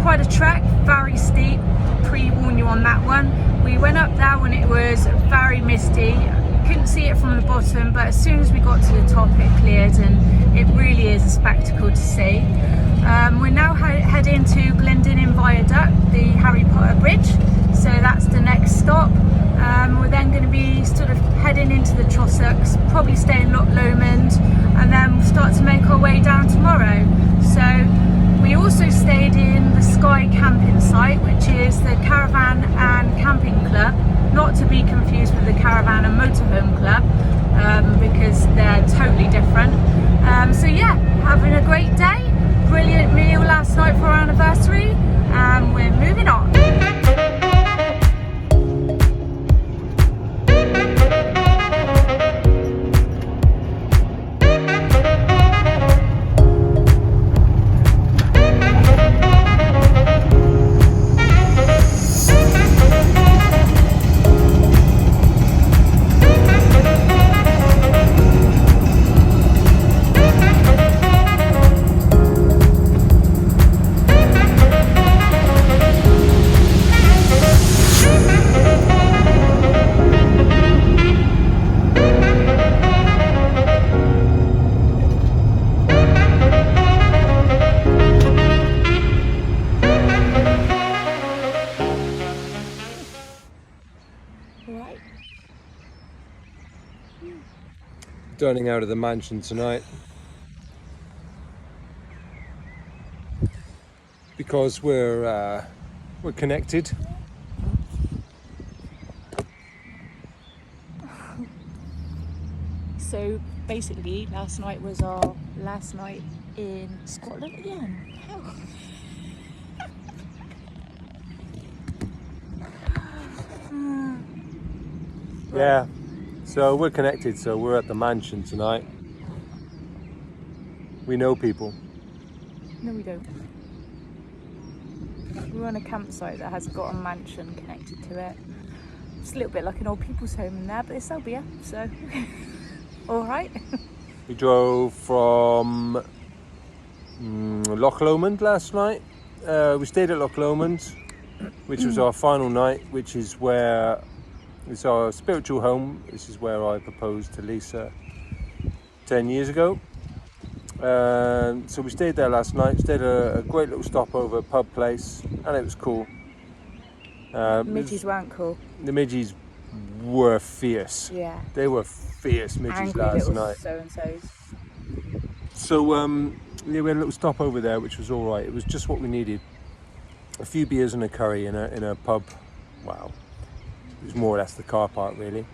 quite a trek, very steep, pre-warn you on that one. We went up there when it was very misty, couldn't see it from the bottom, but as soon as we got to the top it cleared, and it really is a spectacle to see. We're now heading to Glendinning Viaduct, the Harry Potter bridge, so that's the next stop. We're then going to be sort of heading into the Trossachs, probably stay in Loch Lomond, and then we'll start to make our way down tomorrow. So we also stayed in the Skye camping site, which is the Caravan and Camping Club, not to be confused with the Caravan and Motorhome Club, because they're totally different. So yeah, having a great day, brilliant meal last night for our anniversary, and we're moving on. Dining out of the mansion tonight because we're connected. So basically, last night was our last night in Scotland again. Yeah, so we're connected, so we're at the mansion tonight. We know people. No, we don't. We're on a campsite that has got a mansion connected to it. It's a little bit like an old people's home in there, but it's Selbia, so all right. We drove from Loch Lomond last night. We stayed at Loch Lomond, which was our final night, which is where it's our spiritual home. This is where I proposed to Lisa 10 years ago. So we stayed there last night, stayed a great little stopover pub place, and it was cool. Midgies weren't cool. The midgies were fierce. Yeah. They were fierce midgies Angry last little night. so-and-sos. So yeah, we had a little stopover there, which was all right. It was just what we needed. A few beers and a curry in a pub. Wow. It was more or less the car park, really.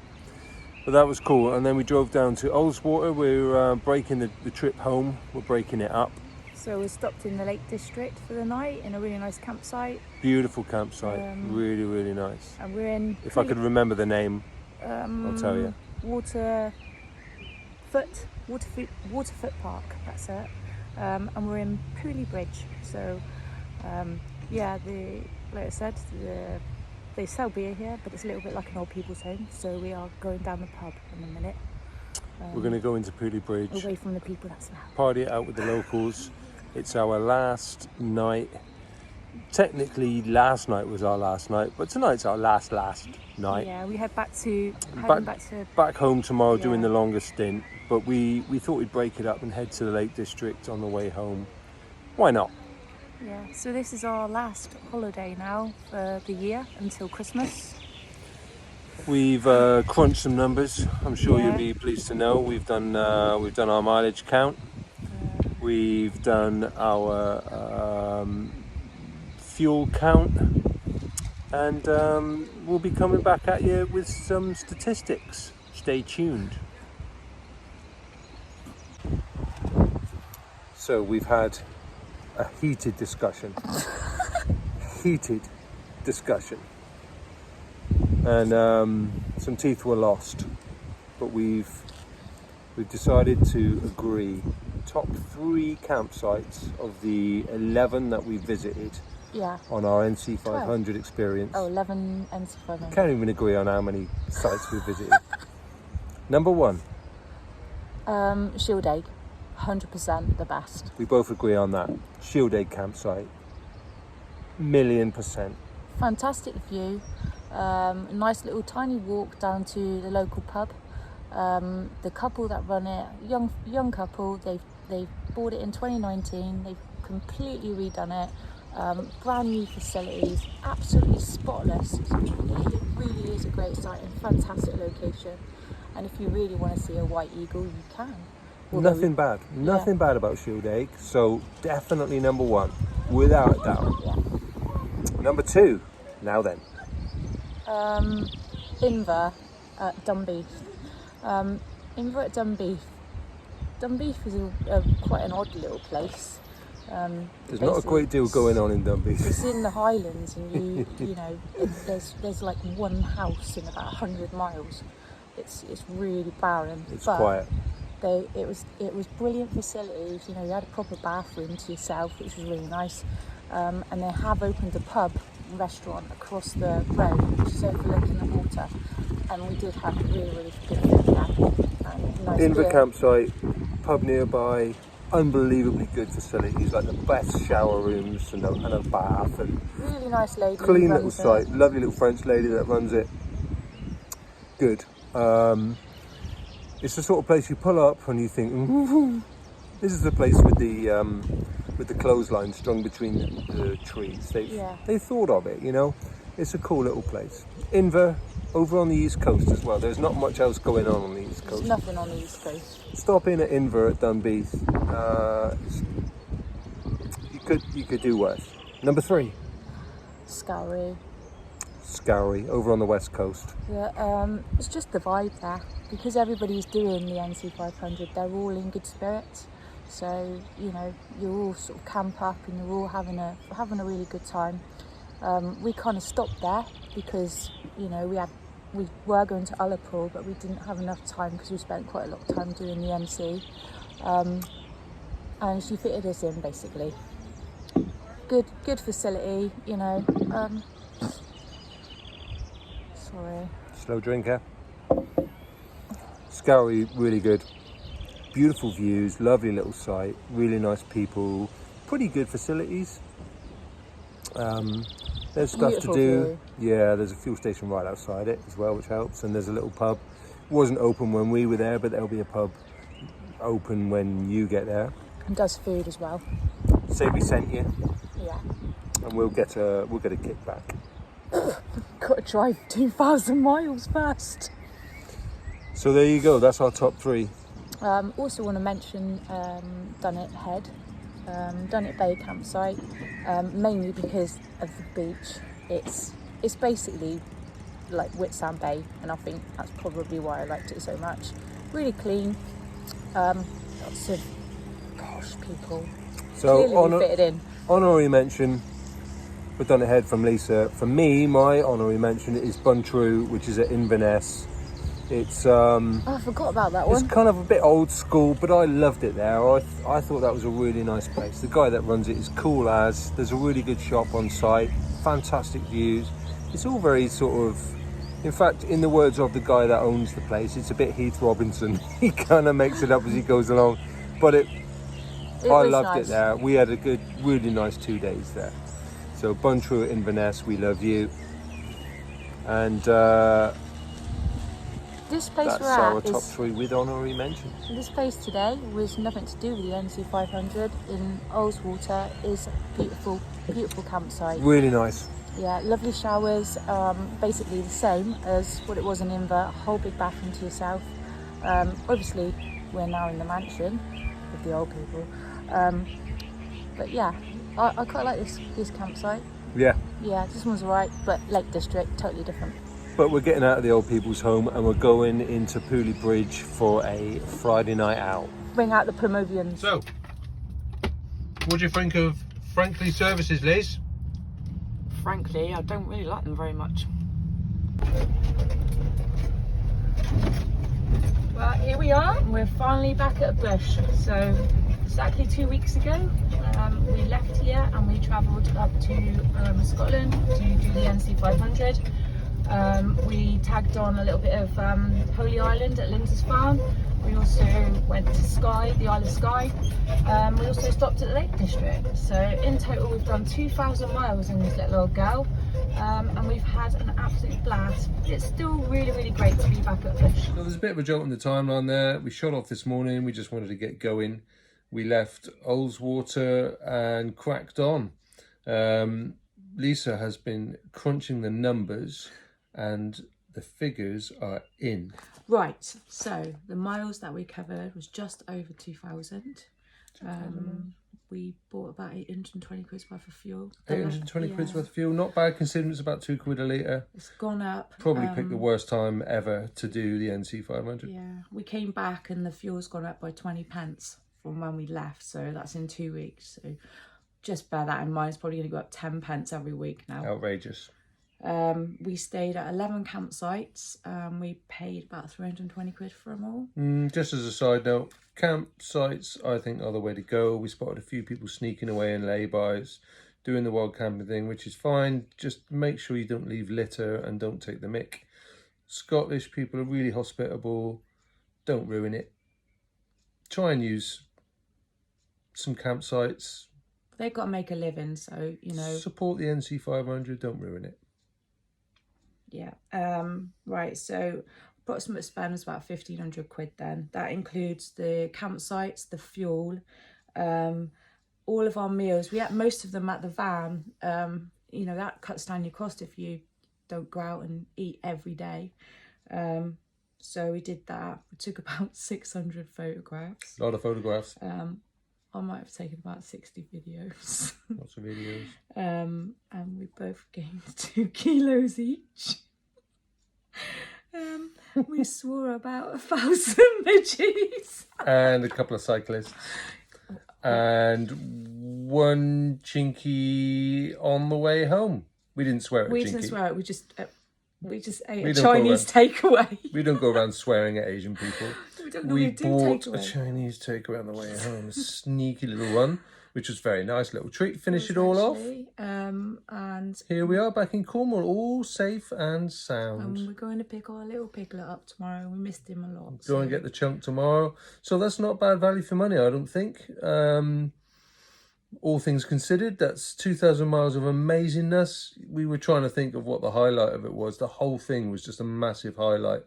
But that was cool. And then we drove down to Ullswater. We're breaking the trip home. We're breaking it up. So we stopped in the Lake District for the night in a really nice campsite. Beautiful campsite. Really, really nice. And we're in... If I could remember the name, I'll tell you. Waterfoot Park, that's it. And we're in Pooley Bridge. So, yeah, like I said, they sell beer here, but it's a little bit like an old people's home. So we are going down the pub in a minute. We're going to go into Pooley Bridge. Away from the people that's loud. Party it out with the locals. It's our last night. Technically, last night was our last night, but tonight's our last night. Yeah, we head back home tomorrow, yeah, doing the longest stint. But we thought we'd break it up and head to the Lake District on the way home. Why not? Yeah, so this is our last holiday now for the year until Christmas. We've crunched some numbers. I'm sure you'll be pleased to know we've done our mileage count. We've done our fuel count, and we'll be coming back at you with some statistics. Stay tuned. So we've had a heated discussion. And some teeth were lost, but we've decided to agree top 3 campsites of the 11 that we visited on our Nc500 experience. Oh, 11 Nc500. Can't even agree on how many sites we visited. Number 1. Shield Egg, 100% the best. We both agree on that. Shield Egg campsite. 1,000,000%. Fantastic view. A nice little tiny walk down to the local pub. The couple that run it, young couple, they've bought it in 2019. They've completely redone it. Brand new facilities, absolutely spotless. It really is a great site and fantastic location. And if you really want to see a white eagle, you can. Nothing bad about Shieldaig. So definitely number one, without a doubt. Yeah. Number two, now then. Inver at Dunbeath. Inver at Dunbeath. Dunbeath is quite an odd little place. There's not a great deal going on in Dunbeath. It's in the Highlands, and you know, there's like one house in about 100 miles. It's really barren. It's quiet. It was brilliant facilities. You know, you had a proper bathroom to yourself, which was really nice. And they have opened a pub and restaurant across the road, which is overlooking the water. And we did have really good food there. Nice Inver beer. campsite, pub nearby, unbelievably good facilities, like the best shower rooms and a bath, and Really nice lady. who clean little runs it. site, lovely little French lady that runs it. Good. It's the sort of place you pull up and you think, this is the place with the clothesline strung between the trees. They thought of it, you know. It's a cool little place. Inver, over on the east coast as well. There's not much else going on the east coast. There's nothing on the east coast. Stop in at Inver at Dunbeath. You could do worse. Number three, Skye. Skye, over on the west coast. Yeah, it's just the vibe there, because everybody's doing the Nc500. They're all in good spirits, so you know, you all sort of camp up and you're all having a really good time. We kind of stopped there because, you know, we were going to Ullswater, but we didn't have enough time because we spent quite a lot of time doing the MC, and she fitted us in basically. Good facility, you know. Sorry. Slow drinker. Skye, really good. Beautiful views, lovely little site, really nice people, pretty good facilities. There's stuff Beautiful to do. view. Yeah, there's a fuel station right outside it as well, which helps. And there's a little pub. Wasn't open when we were there, but there'll be a pub open when you get there. And does food as well. Say we sent you, Yeah. and we'll get a kickback. Got to drive 2,000 miles first. So there you go. That's our top three. Also want to mention Dunnet Head, Dunnet Bay campsite, mainly because of the beach. It's basically like Whitsand Bay, and I think that's probably why I liked it so much. Really clean, lots of posh people. So Clearly we fitted in. honorary mention, we've done ahead from Lisa. For me, my honorary mention is Buntrue, which is at Inverness. It's I forgot about that it's one. kind of a bit old school, but I loved it there. I thought that was a really nice place. The guy that runs it is cool as. There's a really good shop on site, fantastic views. It's all very sort of, in fact, in the words of the guy that owns the place, it's a bit Heath Robinson. He kind of makes it up as he goes along, but I loved nice. it there. We had a good, really nice 2 days there. So Buntrue at Inverness, we love you. And This place that's we're our at top is, three with honorary mentions. this place today was nothing to do with the Nc500 in Ullswater. Is beautiful campsite. Really nice. Yeah, lovely showers, basically the same as what it was in Inver, a whole big bathroom to yourself. Obviously, we're now in the mansion with the old people. But yeah, I quite like this campsite. Yeah. Yeah, this one's alright, but Lake District, totally different. But we're getting out of the old people's home and we're going into Pooley Bridge for a Friday night out. Bring out the Promovians. So, what do you think of Frankly Services, Liz? Frankly, I don't really like them very much. Well, here we are. We're finally back at a bush. So, exactly 2 weeks ago, we left here and we travelled up to Scotland to do the Nc500. We tagged on a little bit of Holy Island at Lindsay's Farm, We also went to Skye, the Isle of Skye. We also stopped at the Lake District. So in total we've done 2,000 miles in this little old girl, and we've had an absolute blast. It's still really great to be back at fish. So there's a bit of a jolt in the timeline there. We shot off this morning, we just wanted to get going. We left Ullswater and cracked on. Lisa has been crunching the numbers and the figures are in. Right, so the miles that we covered was just over 2,000. We bought about 820 quid worth of fuel. 820 quid worth of fuel, not bad considering it's about £2 a litre. It's gone up. Probably picked the worst time ever to do the Nc500. Yeah, we came back and the fuel's gone up by 20 pence from when we left, so that's in 2 weeks. So just bear that in mind, it's probably going to go up 10 pence every week now. Outrageous. We stayed at 11 campsites. We paid about 320 quid for them all. Just as a side note, campsites I think are the way to go. We spotted a few people sneaking away in laybys, doing the wild camping thing, which is fine. Just make sure you don't leave litter and don't take the mick. Scottish people are really hospitable. Don't ruin it. Try and use some campsites. They've got to make a living, so, you know. Support the Nc500, don't ruin it. Yeah, right, so approximate spend was about 1,500 quid then. That includes the campsites, the fuel, all of our meals. We ate most of them at the van. You know, that cuts down your cost if you don't go out and eat every day. So we did that. We took about 600 photographs. A lot of photographs. I might have taken about 60 videos. Lots of videos. And we both gained 2 kilos each. We swore about 1,000 midges. And a couple of cyclists. And one chinky on the way home. We didn't swear at We chinky. didn't swear it, we just ate a Chinese takeaway. We don't go around swearing at Asian people. We bought a takeaway. Chinese takeaway on the way home. A sneaky little one, which was very nice. Little treat. Finish it all off. And Here we are back in Cornwall, all safe and sound. we're going to pick our little piglet up tomorrow. We missed him a lot. Go and get the chunk tomorrow. So that's not bad value for money, I don't think. All things considered, that's 2,000 miles of amazingness. We were trying to think of what the highlight of it was. The whole thing was just a massive highlight.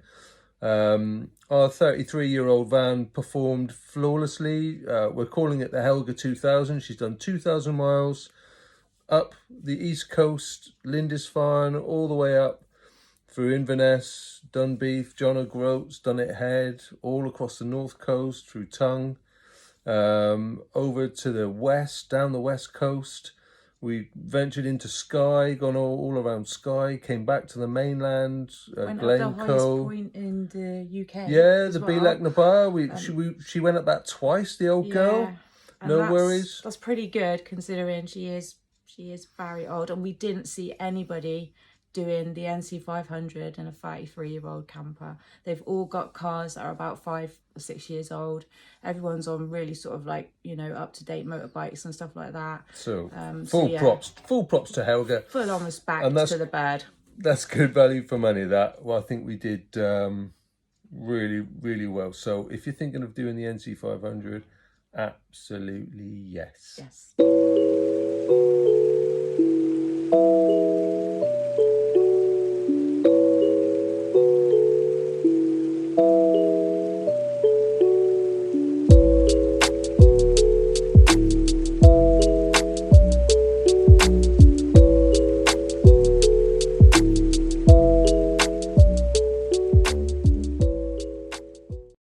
Our 33-year-old van performed flawlessly. We're calling it the Helga 2000. She's done 2,000 miles up the east coast, Lindisfarne, all the way up through Inverness, Dunbeath, John O'Groats, Dunnet Head, all across the north coast, through Tongue, over to the west, down the west coast. We ventured into Skye, gone all around Skye, came back to the mainland, Went Glencoe. up the highest point in the UK. Yeah, the as well. Belak Nabar. She went up that twice, the old girl. And No worries. That's pretty good considering she is very old, and we didn't see anybody doing the Nc500 in a 33-year-old camper. They've all got cars that are about 5 or 6 years old. Everyone's on really sort of like, you know, up-to-date motorbikes and stuff like that. So full props to Helga. Full on respect And to the bird. That's good value for money, that. Well, I think we did really well. So if you're thinking of doing the Nc500, absolutely yes. Yes.